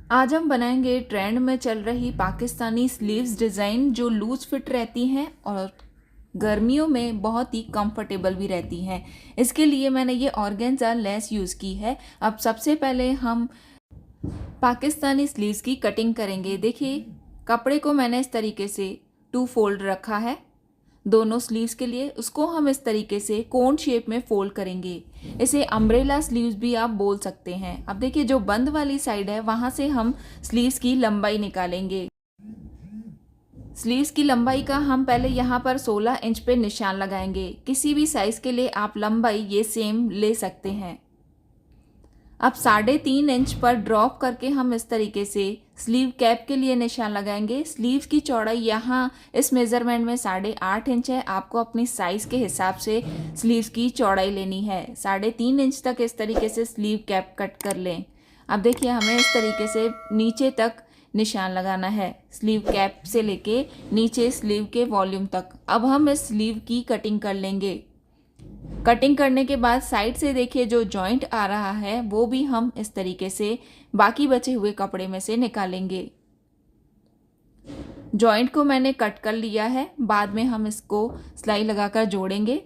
आज हम बनाएंगे ट्रेंड में चल रही पाकिस्तानी स्लीव्स डिज़ाइन जो लूज फिट रहती हैं और गर्मियों में बहुत ही कंफर्टेबल भी रहती हैं। इसके लिए मैंने ये ऑर्गेन्जा लेस यूज़ की है। अब सबसे पहले हम पाकिस्तानी स्लीव्स की कटिंग करेंगे। देखिए, कपड़े को मैंने इस तरीके से 2 फोल्ड रखा है दोनों स्लीव्स के लिए। उसको हम इस तरीके से कोन शेप में फोल्ड करेंगे। इसे अम्ब्रेला स्लीव्स भी आप बोल सकते हैं। अब देखिए, जो बंद वाली साइड है वहाँ से हम स्लीव्स की लंबाई निकालेंगे। स्लीव्स की लंबाई का हम पहले यहाँ पर 16 इंच पे निशान लगाएंगे। किसी भी साइज़ के लिए आप लंबाई ये सेम ले सकते हैं। अब 3.5 इंच पर ड्रॉप करके हम इस तरीके से स्लीव कैप के लिए निशान लगाएंगे। स्लीव्स की चौड़ाई यहाँ इस मेज़रमेंट में 8.5 इंच है। आपको अपनी साइज़ के हिसाब से स्लीव्स की चौड़ाई लेनी है। 3.5 इंच तक इस तरीके से स्लीव कैप कट कर लें। अब देखिए, हमें इस तरीके से नीचे तक निशान लगाना है, स्लीव कैप से लेके नीचे स्लीव के वॉल्यूम तक। अब हम इस स्लीव की कटिंग कर लेंगे। कटिंग करने के बाद साइड से देखिए जो जॉइंट आ रहा है वो भी हम इस तरीके से बाकी बचे हुए कपड़े में से निकालेंगे। जॉइंट को मैंने कट कर लिया है, बाद में हम इसको सिलाई लगाकर जोड़ेंगे।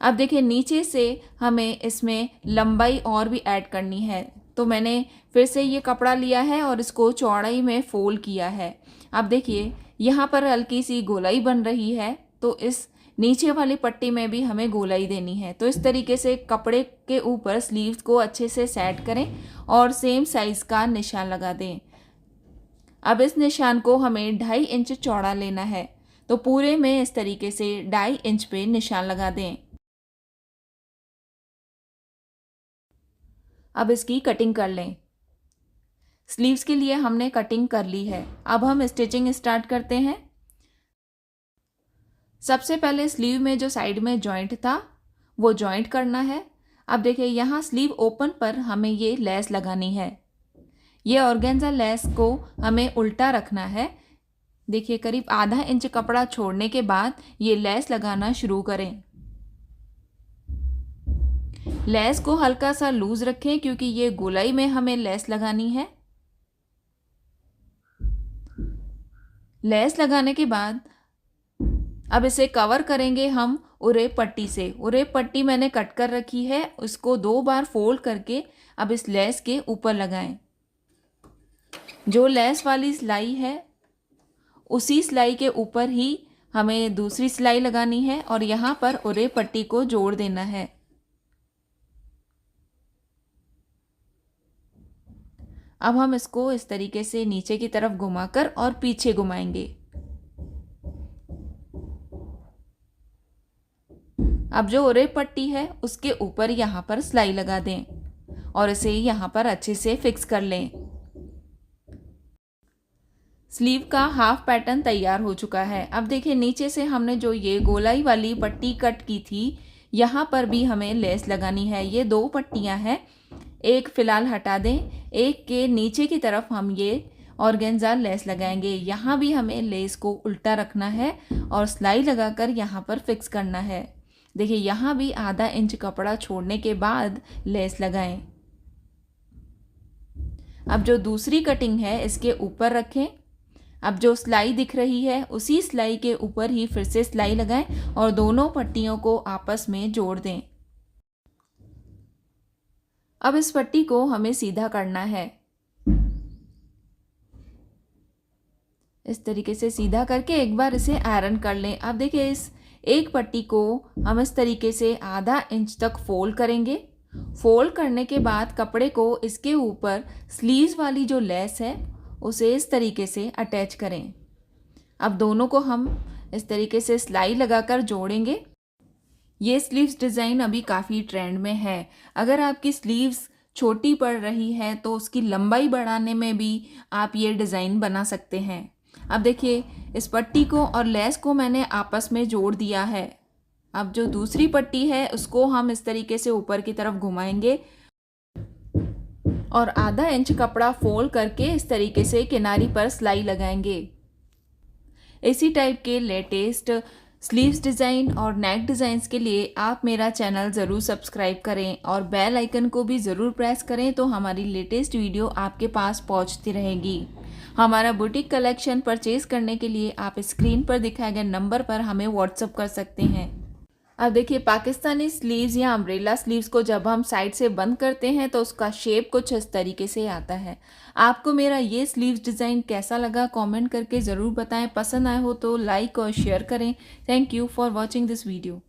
अब देखिए, नीचे से हमें इसमें लंबाई और भी ऐड करनी है, तो मैंने फिर से ये कपड़ा लिया है और इसको चौड़ाई में फोल्ड किया है। अब देखिए, यहाँ पर हल्की सी गोलाई बन रही है, तो इस नीचे वाली पट्टी में भी हमें गोलाई देनी है। तो इस तरीके से कपड़े के ऊपर स्लीव्स को अच्छे से सेट करें और सेम साइज़ का निशान लगा दें। अब इस निशान को हमें 2.5 इंच चौड़ा लेना है, तो पूरे में इस तरीके से 2.5 इंच पे निशान लगा दें। अब इसकी कटिंग कर लें। स्लीव्स के लिए हमने कटिंग कर ली है। अब हम स्टिचिंग स्टार्ट करते हैं। सबसे पहले स्लीव में जो साइड में जॉइंट था वो जॉइंट करना है। अब देखिए, यहाँ स्लीव ओपन पर हमें ये लेस लगानी है। ये ऑर्गेन्जा लेस को हमें उल्टा रखना है। देखिए, करीब आधा इंच कपड़ा छोड़ने के बाद ये लेस लगाना शुरू करें। लेस को हल्का सा लूज रखें क्योंकि ये गोलाई में हमें लेस लगानी है। लेस लगाने के बाद अब इसे कवर करेंगे हम उरेप पट्टी से। उरेप पट्टी मैंने कट कर रखी है, उसको 2 बार फोल्ड करके अब इस लेस के ऊपर लगाएं। जो लेस वाली सिलाई है उसी सिलाई के ऊपर ही हमें दूसरी सिलाई लगानी है और यहाँ पर उरेप पट्टी को जोड़ देना है। अब हम इसको इस तरीके से नीचे की तरफ घुमाकर और पीछे घुमाएंगे। अब जो उरेप पट्टी है उसके ऊपर यहाँ पर सिलाई लगा दें और इसे यहाँ पर अच्छे से फिक्स कर लें। स्लीव का हाफ पैटर्न तैयार हो चुका है। अब देखिए, नीचे से हमने जो ये गोलाई वाली पट्टी कट की थी, यहाँ पर भी हमें लेस लगानी है। ये 2 पट्टियाँ हैं, एक फ़िलहाल हटा दें। एक के नीचे की तरफ हम ये ऑर्गेन्जा लेस लगाएंगे। यहाँ भी हमें लेस को उल्टा रखना है और सिलाई लगाकर यहाँ पर फिक्स करना है। देखिए, यहाँ भी आधा इंच कपड़ा छोड़ने के बाद लेस लगाएं। अब जो दूसरी कटिंग है इसके ऊपर रखें। अब जो सिलाई दिख रही है उसी सिलाई के ऊपर ही फिर से सिलाई लगाएं और दोनों पट्टियों को आपस में जोड़ दें। अब इस पट्टी को हमें सीधा करना है। इस तरीके से सीधा करके एक बार इसे आयरन कर लें। अब देखिए, इस एक पट्टी को हम इस तरीके से आधा इंच तक फोल्ड करेंगे। फोल्ड करने के बाद कपड़े को इसके ऊपर स्लीव्स वाली जो लेस है उसे इस तरीके से अटैच करें। अब दोनों को हम इस तरीके से सिलाई लगाकर जोड़ेंगे। ये स्लीव्स डिज़ाइन अभी काफ़ी ट्रेंड में है। अगर आपकी स्लीव्स छोटी पड़ रही है तो उसकी लंबाई बढ़ाने में भी आप ये डिज़ाइन बना सकते हैं। अब देखिए, इस पट्टी को और लेस को मैंने आपस में जोड़ दिया है। अब जो दूसरी पट्टी है उसको हम इस तरीके से ऊपर की तरफ घुमाएंगे और आधा इंच कपड़ा फोल्ड करके इस तरीके से किनारी पर सिलाई लगाएंगे। इसी टाइप के लेटेस्ट स्लीव्स डिज़ाइन और नेक डिज़ाइंस के लिए आप मेरा चैनल ज़रूर सब्सक्राइब करें और बेल आइकन को भी ज़रूर प्रेस करें तो हमारी लेटेस्ट वीडियो आपके पास पहुंचती रहेगी। हमारा बुटीक कलेक्शन परचेज़ करने के लिए आप स्क्रीन पर दिखाए गए नंबर पर हमें व्हाट्सअप कर सकते हैं। अब देखिए, पाकिस्तानी स्लीव्स या अम्ब्रेला स्लीव्स को जब हम साइड से बंद करते हैं तो उसका शेप कुछ इस तरीके से आता है। आपको मेरा ये स्लीव्स डिज़ाइन कैसा लगा कमेंट करके ज़रूर बताएं। पसंद आए हो तो लाइक और शेयर करें। Thank you for watching this video.